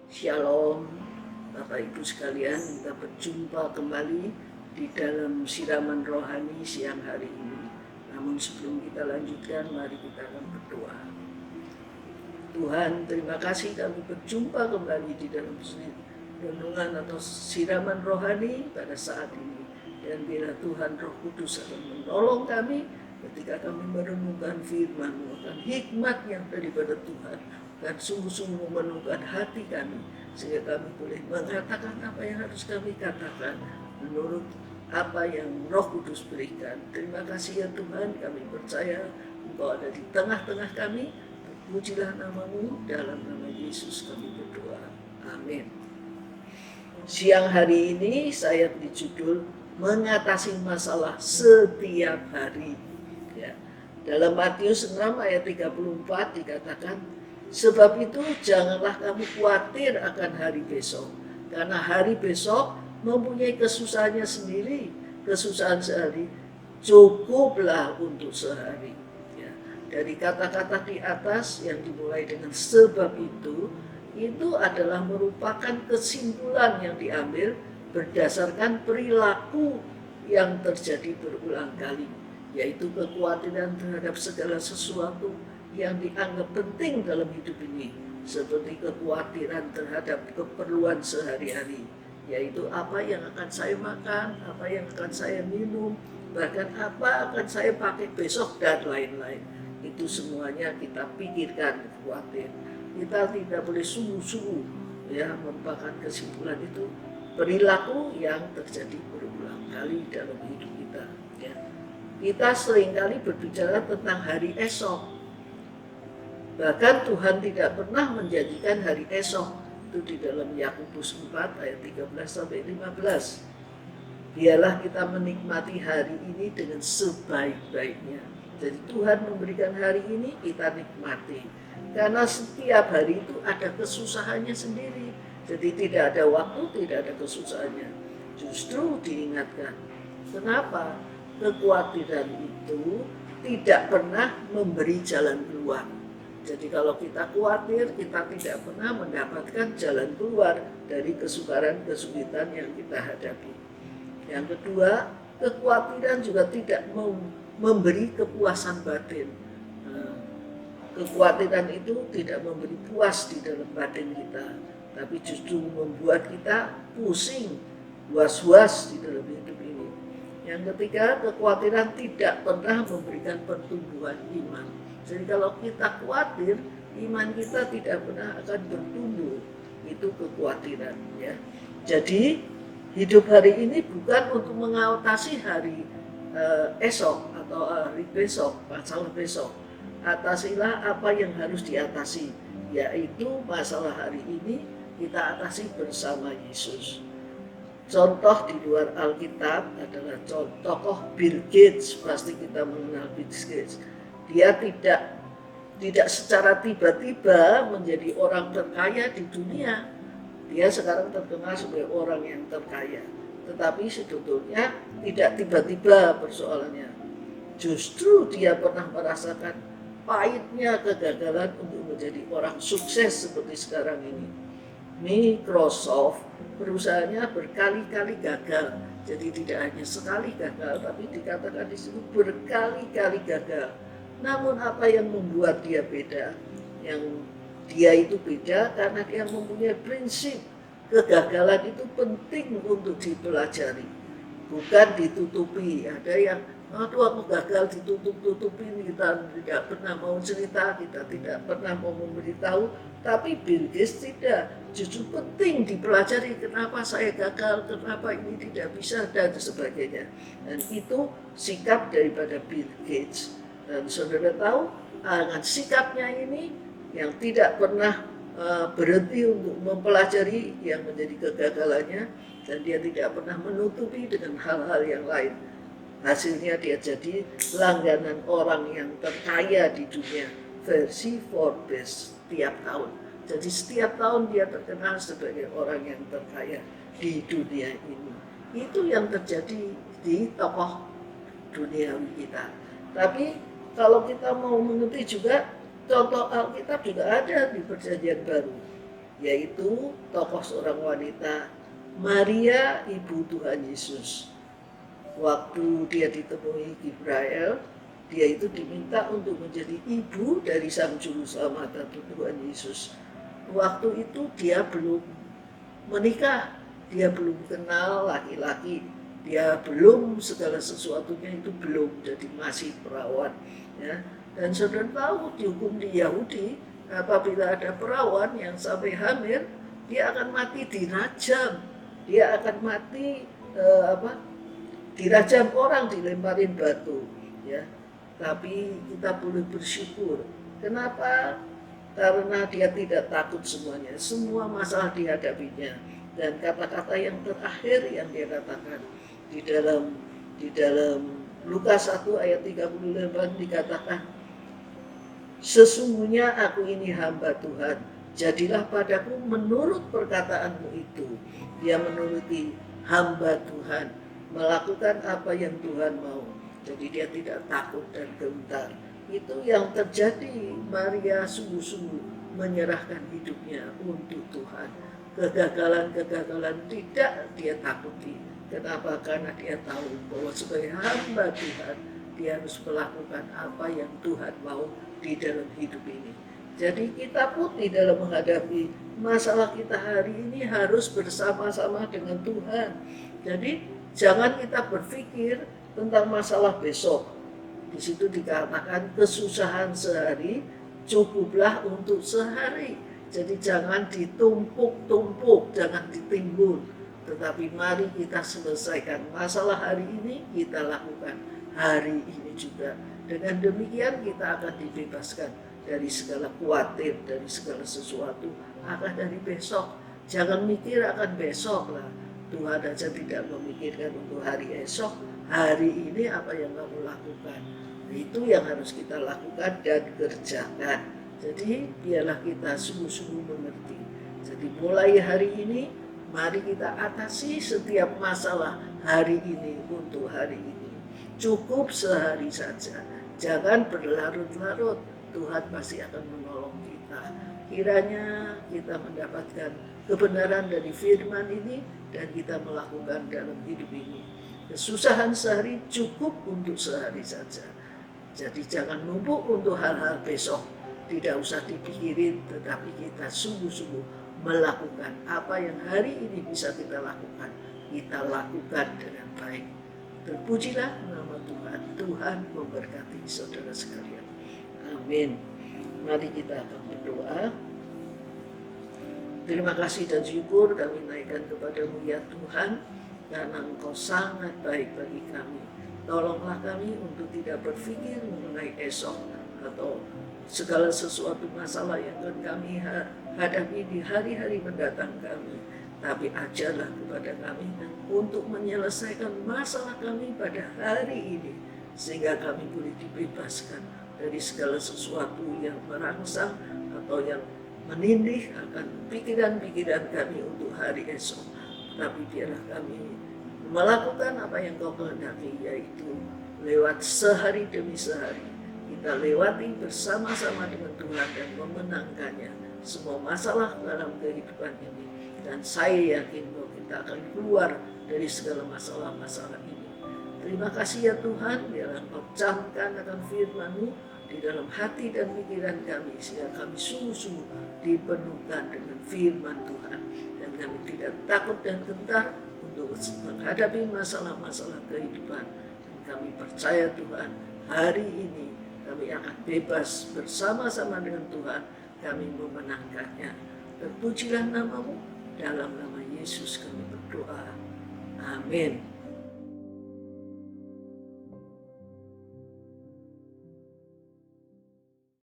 Shalom, Bapak Ibu sekalian, kita berjumpa kembali di dalam siraman rohani siang hari ini. Namun sebelum kita lanjutkan, mari kita akan berdoa. Tuhan, terima kasih kami berjumpa kembali di dalam renungan atau siraman rohani pada saat ini. Dan bila Tuhan Roh Kudus akan menolong kami ketika kami merenungkan firman-Mu, akan hikmat yang daripada Tuhan, dan sungguh-sungguh memenuhkan hati kami, sehingga kami boleh mengatakan apa yang harus kami katakan menurut apa yang Roh Kudus berikan. Terima kasih ya Tuhan, kami percaya Engkau ada di tengah-tengah kami. Terpujilah nama-Mu, dalam nama Yesus kami berdoa. Amin. Siang hari ini saya beri judul mengatasi masalah setiap hari. Ya. Dalam Matius 6 ayat 34 dikatakan, sebab itu janganlah kamu khawatir akan hari besok, karena hari besok mempunyai kesusahannya sendiri. Kesusahan sehari cukuplah untuk sehari. Ya. Dari kata-kata di atas yang dimulai dengan sebab itu adalah merupakan kesimpulan yang diambil berdasarkan perilaku yang terjadi berulang kali, yaitu kekhawatiran terhadap segala sesuatu yang dianggap penting dalam hidup ini, seperti kekhawatiran terhadap keperluan sehari-hari, yaitu apa yang akan saya makan, apa yang akan saya minum, bahkan apa akan saya pakai besok, dan lain-lain. Itu semuanya kita pikirkan, khawatir. Kita tidak boleh sungguh-sungguh ya merupakan kesimpulan itu perilaku yang terjadi berulang kali dalam hidup kita. Ya. Kita seringkali berbicara tentang hari esok. Bahkan Tuhan tidak pernah menjanjikan hari esok. Itu di dalam Yakobus 4 ayat 13-15. Biarlah kita menikmati hari ini dengan sebaik-baiknya. Jadi Tuhan memberikan hari ini, kita nikmati. Karena setiap hari itu ada kesusahannya sendiri. Jadi tidak ada waktu, tidak ada kesusahannya. Justru diingatkan. Kenapa? Kekhawatiran itu tidak pernah memberi jalan keluar. Jadi kalau kita khawatir, kita tidak pernah mendapatkan jalan keluar dari kesukaran-kesulitan yang kita hadapi. Yang kedua, kekhawatiran juga tidak memberi kepuasan batin. Kekhawatiran itu tidak memberi puas di dalam batin kita, tapi justru membuat kita pusing, was-was di dalam hidup ini. Yang ketiga, kekhawatiran tidak pernah memberikan pertumbuhan iman. Jadi kalau kita khawatir, iman kita tidak pernah akan bertumbuh. Itu kekhawatiran. Ya. Jadi hidup hari ini bukan untuk mengatasi hari esok atau hari besok, masalah besok. Atasilah apa yang harus diatasi, yaitu masalah hari ini kita atasi bersama Yesus. Contoh di luar Alkitab adalah tokoh Bill Gates. Pasti kita mengenal Bill Gates. Dia tidak secara tiba-tiba menjadi orang terkaya di dunia. Dia sekarang terkenal sebagai orang yang terkaya. Tetapi sebetulnya tidak tiba-tiba persoalannya. Justru dia pernah merasakan pahitnya kegagalan untuk menjadi orang sukses seperti sekarang ini. Microsoft perusahaannya berkali-kali gagal. Jadi tidak hanya sekali gagal, tapi dikatakan di situ berkali-kali gagal. Namun apa yang membuat dia beda? Yang dia itu beda karena dia mempunyai prinsip kegagalan itu penting untuk dipelajari, bukan ditutupi. Ada yang aduh aku gagal ditutup-tutupin, kita tidak pernah mau cerita, kita tidak pernah mau memberitahu. Tapi Bill Gates tidak, justru penting dipelajari kenapa saya gagal, kenapa ini tidak bisa, dan sebagainya. Dan itu sikap daripada Bill Gates. Dan saudara tahu, dengan sikapnya ini yang tidak pernah berhenti untuk mempelajari yang menjadi kegagalannya, dan dia tidak pernah menutupi dengan hal-hal yang lain. Hasilnya dia jadi langganan orang yang terkaya di dunia versi Forbes tiap tahun. Jadi setiap tahun dia terkenal sebagai orang yang terkaya di dunia ini. Itu yang terjadi di tokoh duniawi kita. Tapi kalau kita mau mengerti juga, contoh Alkitab juga ada di Perjanjian Baru. yaitu tokoh seorang wanita, Maria, ibu Tuhan Yesus. Waktu dia ditemui Gabriel, dia itu diminta untuk menjadi ibu dari Sang Juru Selamat atau Tuhan Yesus. Waktu itu dia belum menikah, dia belum kenal laki-laki, dia belum segala sesuatunya itu belum, jadi masih perawan. Ya. Dan saudara tahu di hukum di Yahudi, apabila ada perawan yang sampai hamil, dia akan mati dirajam, dia akan mati dirajam orang, dilemparin batu. Ya. Tapi kita boleh bersyukur. Kenapa? Karena dia tidak takut semuanya, semua masalah dihadapinya. Dan kata-kata yang terakhir yang dia katakan di dalam Lukas 1 ayat 38 dikatakan, sesungguhnya aku ini hamba Tuhan, jadilah padaku menurut perkataanmu itu. Dia menuruti hamba Tuhan, melakukan apa yang Tuhan mau. Jadi dia tidak takut dan gentar. Itu yang terjadi. Maria sungguh-sungguh menyerahkan hidupnya untuk Tuhan. Kegagalan-kegagalan tidak dia takuti. Kenapa? Karena dia tahu bahwa sebagai hamba Tuhan, dia harus melakukan apa yang Tuhan mau di dalam hidup ini. Jadi kita pun di dalam menghadapi masalah kita hari ini harus bersama-sama dengan Tuhan. Jadi jangan kita berpikir tentang masalah besok. Di situ dikatakan kesusahan sehari cukuplah untuk sehari. Jadi jangan ditumpuk-tumpuk, jangan ditimbun. Tetapi mari kita selesaikan masalah hari ini, kita lakukan hari ini juga. Dengan demikian kita akan dibebaskan dari segala khawatir, dari segala sesuatu akan dari besok. Jangan mikir akan besok lah. Tuhan aja tidak memikirkan untuk hari esok. Hari ini apa yang kamu lakukan, itu yang harus kita lakukan dan kerjakan. Jadi biarlah kita sungguh-sungguh mengerti. Jadi mulai hari ini, mari kita atasi setiap masalah hari ini untuk hari ini. Cukup sehari saja, jangan berlarut-larut. Tuhan pasti akan menolong kita. Kiranya kita mendapatkan kebenaran dari firman ini dan kita melakukan dalam hidup ini. Kesusahan sehari cukup untuk sehari saja. Jadi jangan numpuk untuk hal-hal besok. Tidak usah dipikirin, tetapi kita sungguh-sungguh melakukan apa yang hari ini bisa kita lakukan. Kita lakukan dengan baik. Terpujilah nama Tuhan. Tuhan memberkati saudara sekalian. Amin. Mari kita akan berdoa. Terima kasih dan syukur kami naikkan kepadamu ya Tuhan, karena Engkau sangat baik bagi kami. Tolonglah kami untuk tidak berpikir mengenai esok atau segala sesuatu masalah yang akan kami hadapi di hari-hari mendatang kami. Tapi ajarlah kepada kami untuk menyelesaikan masalah kami pada hari ini, sehingga kami boleh dibebaskan dari segala sesuatu yang merangsang atau yang menindih akan pikiran-pikiran kami untuk hari esok. Tapi biarlah kami melakukan apa yang Kau kehendaki, yaitu lewat sehari demi sehari kita lewati bersama-sama dengan Tuhan dan memenangkannya semua masalah dalam kehidupan ini. Dan saya yakin bahwa kita akan keluar dari segala masalah-masalah ini. Terima kasih ya Tuhan, biarlah Kau camkan akan firman-Mu di dalam hati dan pikiran kami, sehingga kami sungguh-sungguh dipenuhkan dengan firman Tuhan. Dan kami tidak takut dan gentar untuk menghadapi masalah-masalah kehidupan. Dan kami percaya Tuhan, hari ini kami akan bebas bersama-sama dengan Tuhan, kami memenangkannya. Terpujilah nama-Mu, dalam nama Yesus kami berdoa. Amin.